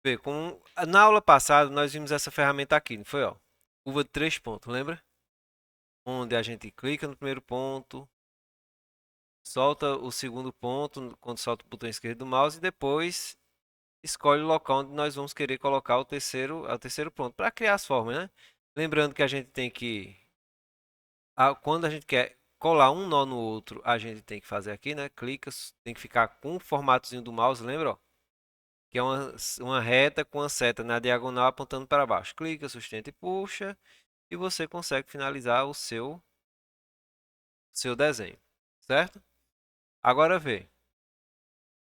Vê, na aula passada nós vimos essa ferramenta aqui, não foi, ó? Curva de 3 pontos, lembra? Onde a gente clica no primeiro ponto, solta o segundo ponto quando solta o botão esquerdo do mouse e depois escolhe o local onde nós vamos querer colocar o terceiro ponto para criar as formas, né? Lembrando que a gente tem que quando a gente quer colar um nó no outro, a gente tem que fazer aqui, né? Clica, tem que ficar com o formatozinho do mouse, lembra, ó? Que é uma reta com a seta na diagonal apontando para baixo. Clica, sustenta e puxa e você consegue finalizar o seu desenho, certo? Agora vê,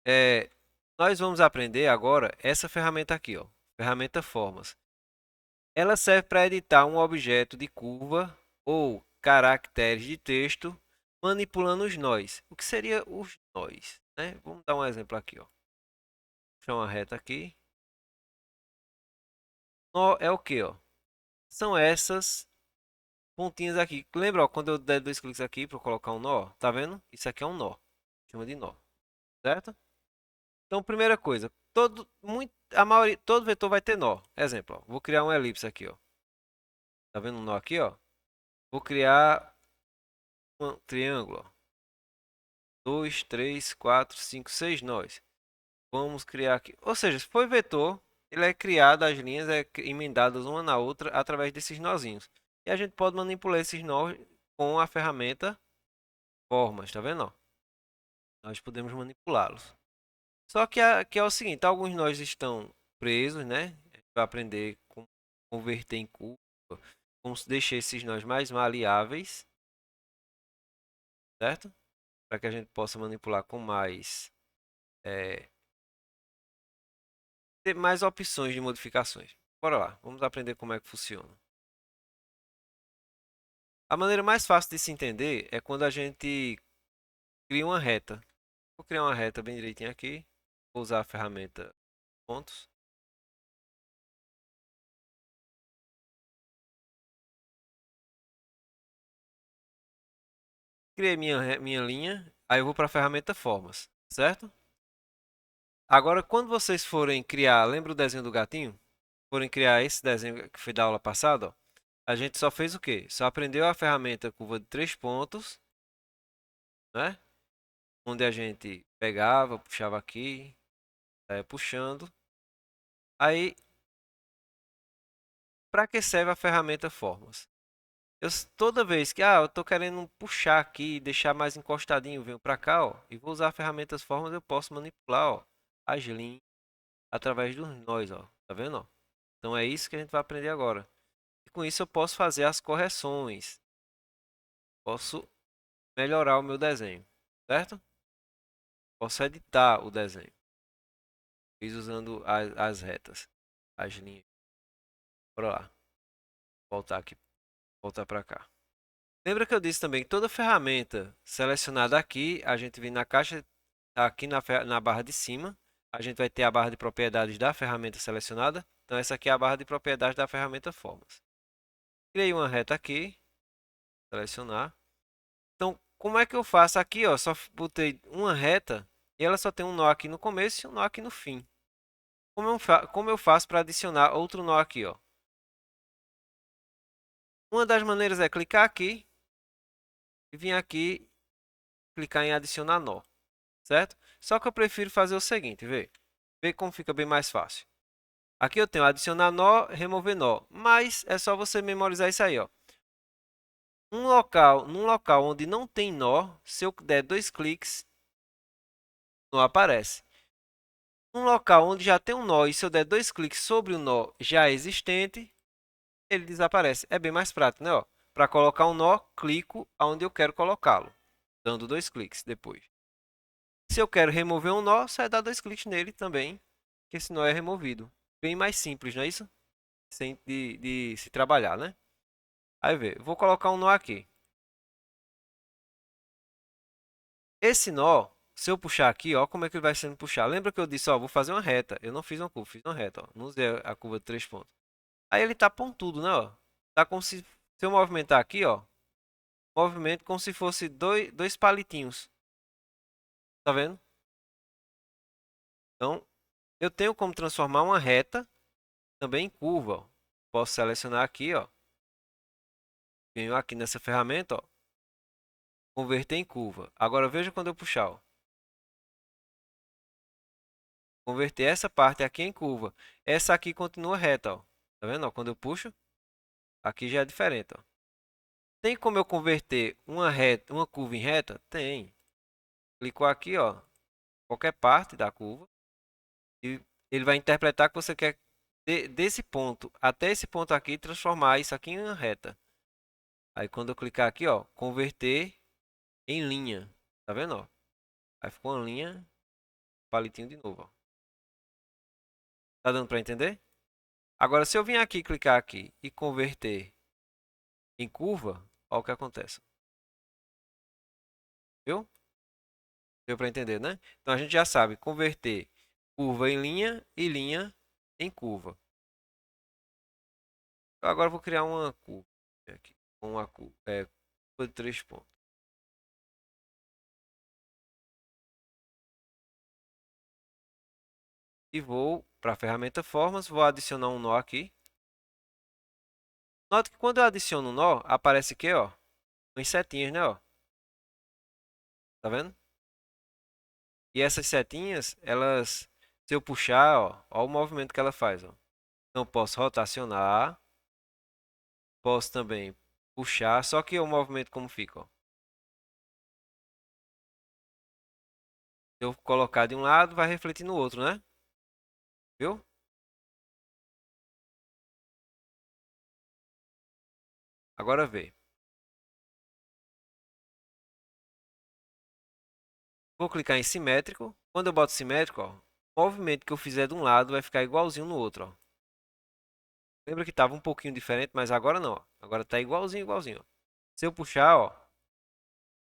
é, nós vamos aprender agora essa ferramenta aqui, ó, ferramenta Formas. Ela serve para editar um objeto de curva ou caracteres de texto, manipulando os nós. O que seria os nós, né? Vamos dar um exemplo aqui, ó. Puxar uma reta aqui. Nó é o que, ó? São essas pontinhas aqui. Lembra, ó, quando eu der dois cliques aqui para colocar um nó? Tá vendo? Isso aqui é um nó. Chama de nó, certo? Então, primeira coisa, todo vetor vai ter nó. Exemplo, ó, vou criar uma elipse aqui, ó. Tá vendo um nó aqui, ó? Vou criar um triângulo, ó. 2, 3, 4, 5, 6 nós. Vamos criar aqui. Ou seja, se for vetor, ele é criado, as linhas emendadas uma na outra através desses nozinhos. E a gente pode manipular esses nós com a ferramenta Formas, tá vendo? Ó? Nós podemos manipulá-los. Só que é o seguinte, alguns nós estão presos, né? A gente vai aprender como converter em curva, como deixar esses nós mais maleáveis, certo? Para que a gente possa manipular com é, ter mais opções de modificações. Bora lá, vamos aprender como é que funciona. A maneira mais fácil de se entender é quando a gente cria uma reta. Vou criar uma reta bem direitinho aqui. Vou usar a ferramenta pontos. Criei minha linha. Aí eu vou para a ferramenta formas, certo? Agora, quando vocês forem criar, lembra o desenho do gatinho? Forem criar esse desenho que foi da aula passada, ó, a gente só fez o quê? Só aprendeu a ferramenta curva de 3 pontos, né? Onde a gente pegava, puxava aqui, puxando. Aí, para que serve a ferramenta formas? Toda vez que eu estou querendo puxar aqui, deixar mais encostadinho, venho para cá, ó, e vou usar ferramentas formas, eu posso manipular, ó, as linhas através dos nós, ó. Tá vendo, ó? Então é isso que a gente vai aprender agora. E com isso eu posso fazer as correções. Posso melhorar o meu desenho, certo? Posso editar o desenho. Fiz usando as retas, as linhas. Bora lá. Voltar aqui, voltar para cá. Lembra que eu disse também que toda ferramenta selecionada aqui, a gente vem na caixa, aqui na barra de cima, a gente vai ter a barra de propriedades da ferramenta selecionada. Então essa aqui é a barra de propriedades da ferramenta Formas. Criei uma reta aqui, selecionar. Então, como é que eu faço aqui, ó? Só botei uma reta e ela só tem um nó aqui no começo e um nó aqui no fim. Como eu faço para adicionar outro nó aqui, ó? Uma das maneiras é clicar aqui e vir aqui clicar em adicionar nó, certo? Só que eu prefiro fazer o seguinte, vê como fica bem mais fácil. Aqui eu tenho adicionar nó, remover nó, mas é só você memorizar isso aí, ó. Num local onde não tem nó, se eu der dois cliques, não aparece. Um local onde já tem um nó e se eu der dois cliques sobre o nó já existente, ele desaparece. É bem mais prático, né? Para colocar um nó, clico aonde eu quero colocá-lo, dando dois cliques depois. Se eu quero remover um nó, só é dar dois cliques nele também, que esse nó é removido. Bem mais simples, não é isso? Sem de se trabalhar, né? Aí vou colocar um nó aqui. Esse nó, se eu puxar aqui, ó, como é que ele vai sendo puxado? Lembra que eu disse, ó, vou fazer uma reta. Eu não fiz uma curva, fiz uma reta, ó. Não usei a curva de 3 pontos. Aí ele tá pontudo, né, ó? Tá como se eu movimentar aqui, ó, movimento como se fosse dois palitinhos. Tá vendo? Então, Eu tenho como transformar uma reta também em curva, ó. Posso selecionar aqui, ó. Venho aqui nessa ferramenta, ó. Converter em curva. Agora veja quando eu puxar, ó. Converter essa parte aqui em curva. Essa aqui continua reta, ó. Tá vendo, ó? Quando eu puxo, aqui já é diferente, ó. Tem como eu converter uma reta, uma curva em reta? Tem. Clicou aqui, ó, qualquer parte da curva e ele vai interpretar que você quer desse ponto até esse ponto aqui transformar isso aqui em uma reta. Aí quando eu clicar aqui, ó, converter em linha, tá vendo, ó? Aí ficou uma linha, palitinho de novo, ó. Tá dando para entender? Agora se eu vir aqui clicar aqui e converter em curva, ó o que acontece. Viu? Deu para entender, né? Então a gente já sabe converter curva em linha e linha em curva. Agora eu vou criar uma curva aqui, uma curva, curva de 3 pontos. E vou para a ferramenta Formas, vou adicionar um nó aqui. Note que quando eu adiciono um nó, aparece aqui, ó, umas setinhas, né, ó. Tá vendo? E essas setinhas, elas, se eu puxar, ó o movimento que ela faz, ó. Então eu posso rotacionar, posso também puxar, só que o movimento como fica, ó. Se eu colocar de um lado, vai refletir no outro, né? Viu? Agora vê. Vou clicar em simétrico. Quando eu boto simétrico, ó, o movimento que eu fizer de um lado vai ficar igualzinho no outro, ó. Lembra que estava um pouquinho diferente, mas agora não, ó. Agora está igualzinho, igualzinho, ó. Se eu puxar, ó,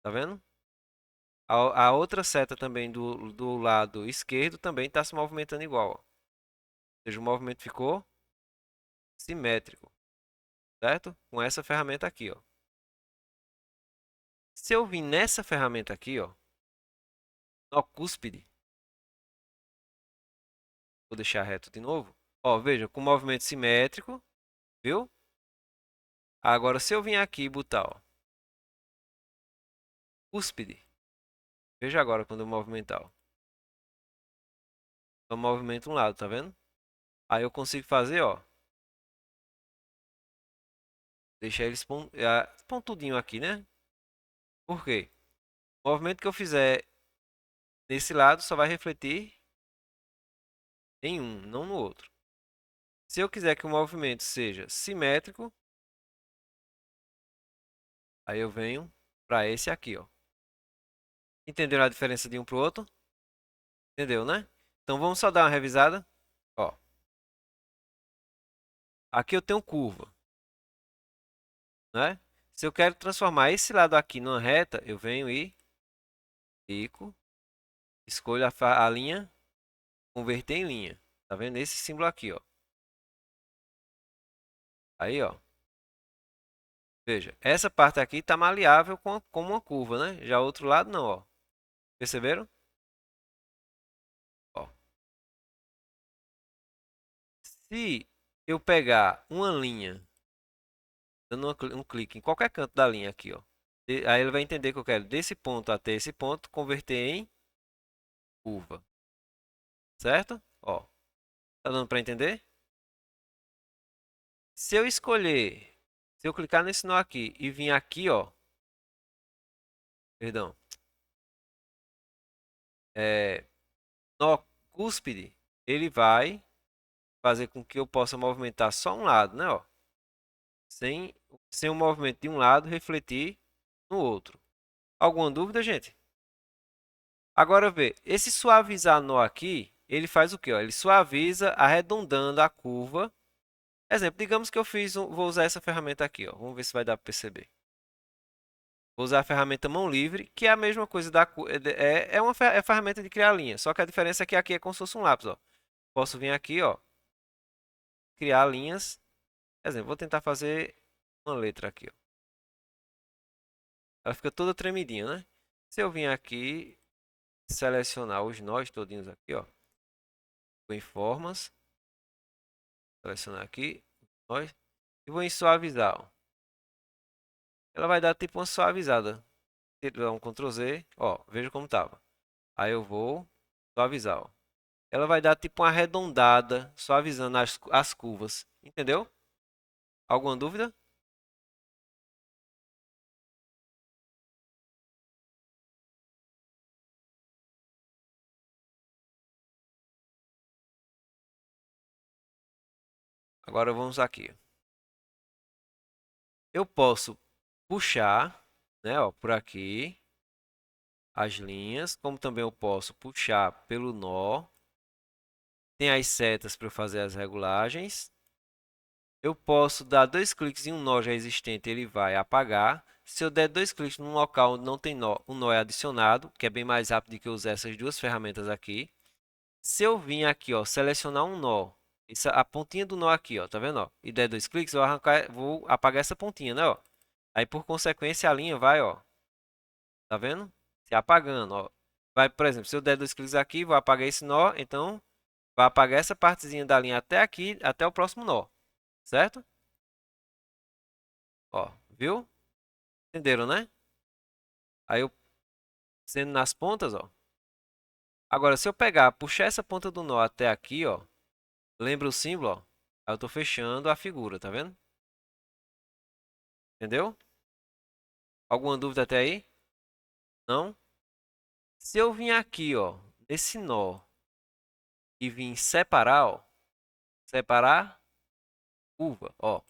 tá vendo? A outra seta também do lado esquerdo também está se movimentando igual, ó. Ou seja, o movimento ficou simétrico, certo? Com essa ferramenta aqui, ó. Se eu vir nessa ferramenta aqui, ó, nó cúspide, vou deixar reto de novo. Ó, veja, com movimento simétrico, viu? Agora, se eu vir aqui e botar, ó, cúspide, veja agora quando eu movimentar, ó. Eu movimento um lado, tá vendo? Aí eu consigo fazer, ó, deixar eles pontudinho aqui, né? Por quê? O movimento que eu fizer nesse lado só vai refletir em um, não no outro. Se eu quiser que o movimento seja simétrico, aí eu venho para esse aqui, ó. Entenderam a diferença de um para o outro? Entendeu, né? Então vamos só dar uma revisada. Ó, aqui eu tenho curva, né? Se eu quero transformar esse lado aqui numa reta, eu venho e clico, escolho a linha, converter em linha. Tá vendo esse símbolo aqui, ó? Aí, ó. Veja, essa parte aqui está maleável com uma curva, né? Já o outro lado não, ó. Perceberam? Ó. Se eu pegar uma linha, dando um clique em qualquer canto da linha aqui, ó. Aí ele vai entender que eu quero desse ponto até esse ponto converter em curva. Certo? Ó. Tá dando para entender? Se eu escolher, se eu clicar nesse nó aqui e vir aqui, ó. Perdão. É, nó cúspide, ele vai fazer com que eu possa movimentar só um lado, né, ó? Sem, sem o movimento de um lado refletir no outro. Alguma dúvida, gente? Agora vê, esse suavizar nó aqui, ele faz o quê? Ó? Ele suaviza arredondando a curva. Exemplo, digamos que eu vou usar essa ferramenta aqui, ó. Vamos ver se vai dar para perceber. Vou usar a ferramenta mão livre, que é a mesma coisa é uma ferramenta de criar linha, só que a diferença é que aqui é como se fosse um lápis, ó. Posso vir aqui, ó, criar linhas. Exemplo, vou tentar fazer uma letra aqui, ó. Ela fica toda tremidinha, né? Se eu vir aqui, selecionar os nós todinhos aqui, ó. Vou em formas, selecionar aqui, nós, e vou em suavizar, ó. Ela vai dar tipo uma suavizada. Dar um Ctrl Z, ó, veja como tava. Aí eu vou suavizar, ó. Ela vai dar tipo uma arredondada, suavizando as curvas, entendeu? Alguma dúvida? Agora vamos aqui. Eu posso puxar, né, ó, por aqui as linhas, como também eu posso puxar pelo nó. Tem as setas para eu fazer as regulagens. Eu posso dar dois cliques em um nó já existente, ele vai apagar. Se eu der dois cliques num local onde não tem nó, um nó é adicionado, que é bem mais rápido do que eu usar essas duas ferramentas aqui. Se eu vir aqui, ó, selecionar um nó, a pontinha do nó aqui, ó, tá vendo, ó, e der dois cliques, eu vou apagar essa pontinha, né, ó. Aí por consequência a linha vai, ó, tá vendo? Se apagando, ó. Vai, por exemplo, se eu der dois cliques aqui, vou apagar esse nó, então vai apagar essa partezinha da linha até aqui, até o próximo nó, certo? Ó, viu? Entenderam, né? Aí eu sendo nas pontas, ó. Agora, se eu pegar, puxar essa ponta do nó até aqui, ó, lembra o símbolo, ó? Aí eu tô fechando a figura, tá vendo? Entendeu? Alguma dúvida até aí? Não? Se eu vir aqui, ó, nesse nó e vir separar, ó, separar curva, ó.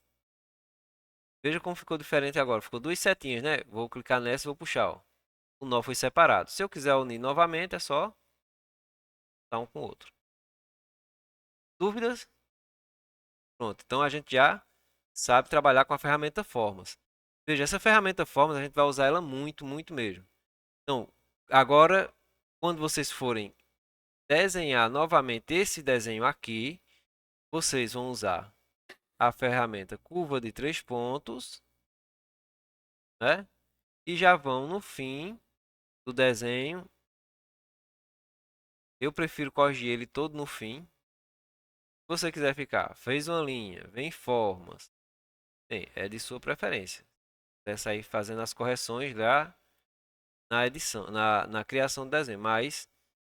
Veja como ficou diferente agora. Ficou duas setinhas, né? Vou clicar nessa e vou puxar, ó. O nó foi separado. Se eu quiser unir novamente, é só dar um com o outro. Dúvidas? Pronto. Então a gente já sabe trabalhar com a ferramenta Formas. Veja, essa ferramenta Formas a gente vai usar ela muito, muito mesmo. Então, agora, quando vocês forem desenhar novamente esse desenho aqui, vocês vão usar a ferramenta curva de três pontos, né? E já vão no fim do desenho. Eu prefiro corrigir ele todo no fim. Se você quiser ficar, fez uma linha, vem formas. Bem, é de sua preferência. Você sair fazendo as correções lá na edição, na criação do desenho. Mas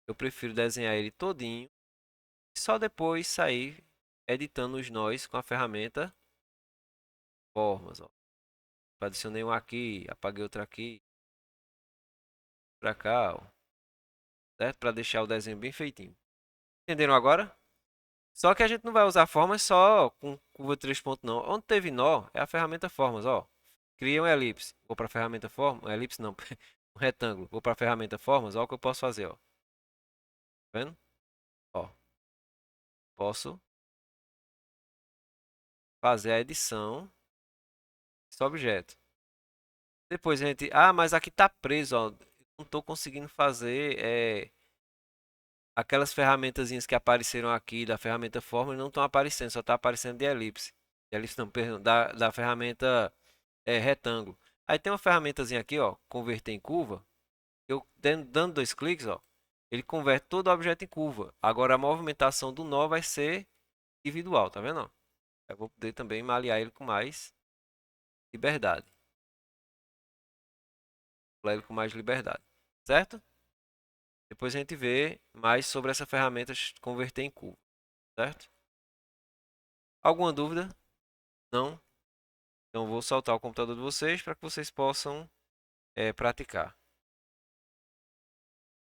eu prefiro desenhar ele todinho e só depois sair editando os nós com a ferramenta formas. Ó. Adicionei um aqui, apaguei outro aqui, para cá, ó, certo? Para deixar o desenho bem feitinho. Entenderam agora? Só que a gente não vai usar formas só com curva de 3 pontos, não. Onde teve nó, é a ferramenta formas, ó. Cria um elipse. Vou para a ferramenta formas. Um elipse não, um retângulo. Vou para a ferramenta formas, ó o que eu posso fazer, ó. Tá vendo? Ó, posso fazer a edição desse objeto. Depois a gente, mas aqui tá preso, ó. Não estou conseguindo fazer aquelas ferramentazinhas que apareceram aqui da ferramenta formas não estão aparecendo, só está aparecendo de elipse. De elipse não, perdão, da ferramenta retângulo. Aí tem uma ferramentazinha aqui, ó, converter em curva. Eu dando dois cliques, ó, ele converte todo o objeto em curva. Agora a movimentação do nó vai ser individual, tá vendo? Eu vou poder também malear ele com mais liberdade. Malear ele com mais liberdade, certo? Depois a gente vê mais sobre essa ferramenta converter em curva, certo? Alguma dúvida? Não? Então vou soltar o computador de vocês para que vocês possam praticar.